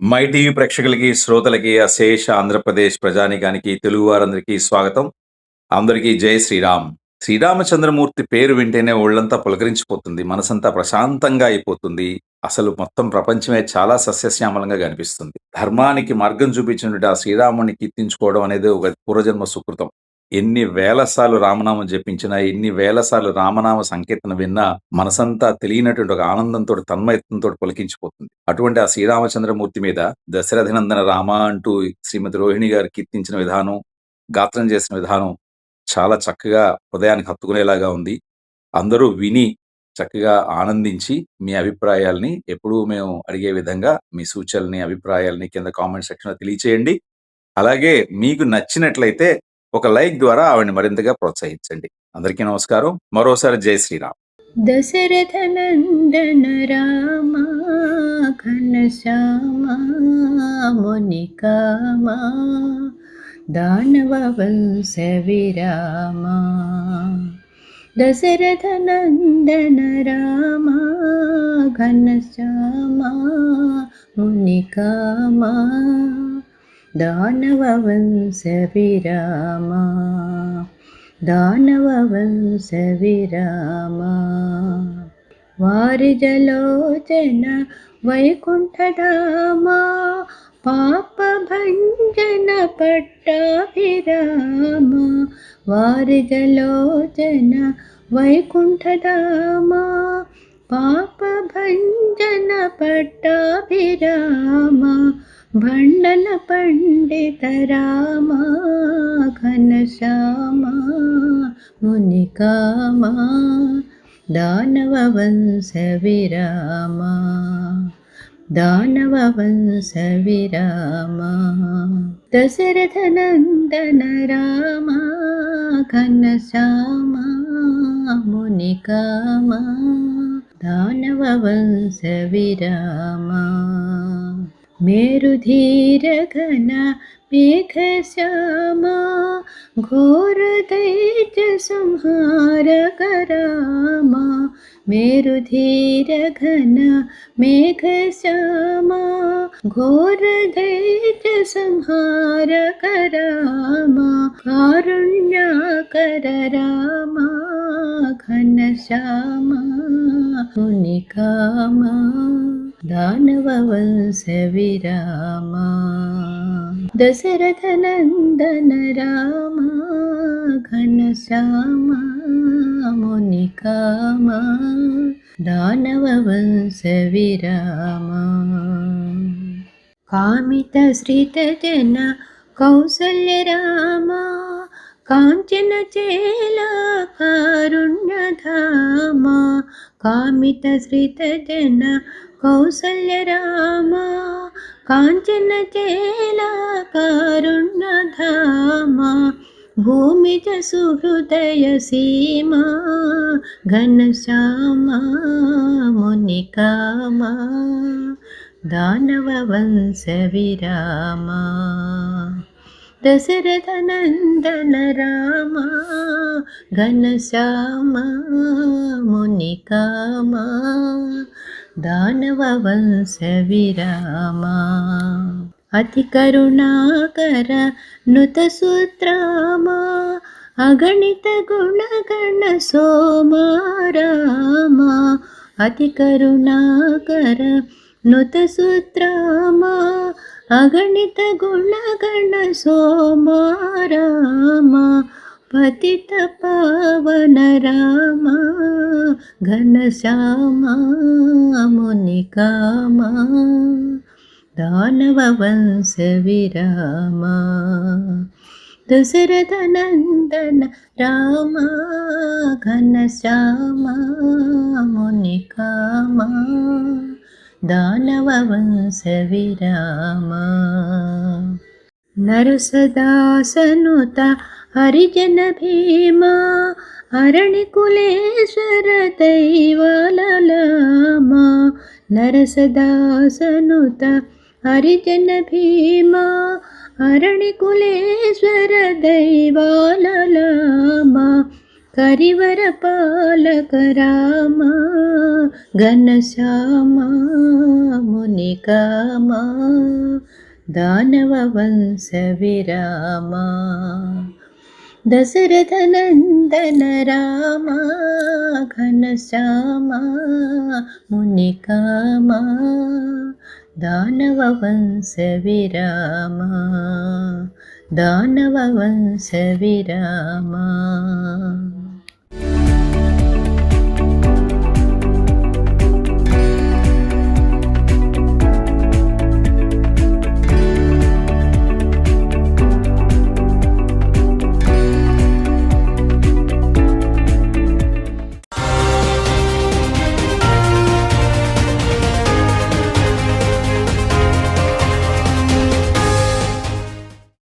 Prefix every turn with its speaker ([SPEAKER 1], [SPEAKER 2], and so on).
[SPEAKER 1] My TV ప్రేక్షకులకి, శ్రోతలకి, అశేష ఆంధ్రప్రదేశ్ ప్రజానీకానికి, తెలుగు వారందరికీ స్వాగతం. అందరికీ జై శ్రీరామ్. శ్రీరామచంద్రమూర్తి పేరు వింటేనే ఒళ్ళంతా పులకరించిపోతుంది. మనసంతా ప్రశాంతంగా అయిపోతుంది. అసలు మొత్తం ప్రపంచమే చాలా సస్యశ్యామలంగా కనిపిస్తుంది. ధర్మానికి మార్గం చూపించినటువంటి ఆ శ్రీరాముడిని కీర్తించుకోవడం అనేది ఒక పూర్వజన్మ సుకృతం. ఎన్ని వేల సార్లు రామనామం జపించినా, ఎన్ని వేల సార్లు రామనామ సంకీర్తన విన్నా మనసంతా తెలియనటువంటి ఒక ఆనందంతో, తన్మయత్వంతో పులకించిపోతుంది. అటువంటి ఆ శ్రీరామచంద్రమూర్తి మీద దశరథనందన రామ అంటూ శ్రీమతి రోహిణి గారు కీర్తించిన విధానం, గాత్రం చేసిన విధానం చాలా చక్కగా హృదయానికి హత్తుకునేలాగా ఉంది. అందరూ విని చక్కగా ఆనందించి మీ అభిప్రాయాల్ని ఎప్పుడూ మేము అడిగే విధంగా మీ సూచనల్ని, అభిప్రాయాల్ని కింద కామెంట్ సెక్షన్‌లో తెలియచేయండి. అలాగే మీకు నచ్చినట్లయితే ఒక లైక్ ద్వారా ఆవిడని మరింతగా ప్రోత్సహించండి. అందరికీ నమస్కారం. మరోసారి జై శ్రీరామ్.
[SPEAKER 2] దశరథనందన రామ ఘనశ్యామ మునికామ దానవ వంశ విరామ. దశరథనందన రామ ఘనశ్యామ మునికామ దానవ వంశ విరామ. దానవ వంశ విరామ. వారిజలోచన వైకుంఠధామ పాప భంజన పట్టాభిరామ. వారిజలోచన వైకుంఠధామ పాప భంజన పట్టాభిరామ. భండన పండిత రామ ఘనశ్యామ మునికామ దానవ వంశ విరామ. దానవ వంశ విరామ. దశరథనందన రామ ఘనశ్యామ మునికామ దానవ వంశ విరామ. మేరుధీర ఘన మేఘశ్యామ ఘోర దైత్య సంహారక రామ. మేరుధీర ఘన మేఘశ్యామ ఘోర దైత్య సంహారక రామ. కారుణ్యకర రామ ఘనశ్యామ మునికామ దానవ వంశ విరామ. దశరథనందన రామ ఘనశ్యామ మునికామ దానవ వంశ విరామ. కామిత శ్రిత జన కౌసల్య రామ కాంచన చేల కారుణ్యధామ. కామిత శ్రిత జన కౌసల్య రామ కాంచన చేల కారుణ్యధామ. భూమిజ సుహృదయ సీమ ఘనశ్యామ మునికామ దానవ వంశ విరామ. దశరథనందన రామ ఘనశ్యామ మునికామ దానవ వంశ విరామ. అతి కరుణాకర నుత సూత్రామ అగణిత గుణగణ సోమ రామ. అతి కరుణాకర నుత సూత్రామ అగణిత గుణగణ సోమ రామ. పతిత పావన రామ ఘనశ్యామ మునికామ దానవ వంశ విరామ. దశరథనందన రామ ఘనశ్యామ మునికామ దానవ వంశ విరామ. నరసదాసనుత హరిజన భీమ అరణికులేశ్వర దైవాలలామ. నరసదాసనుత హరిజన భీమ అరణికులేశ్వర దైవాలలామ. కరివర పాలక రామ ఘనశ్యామ మునికామ దానవ వంశ విరామ దశరథ నందన రామ ఘనశ్యామ మునికామ దానవ వంశ విరామ దానవ వంశ విరామ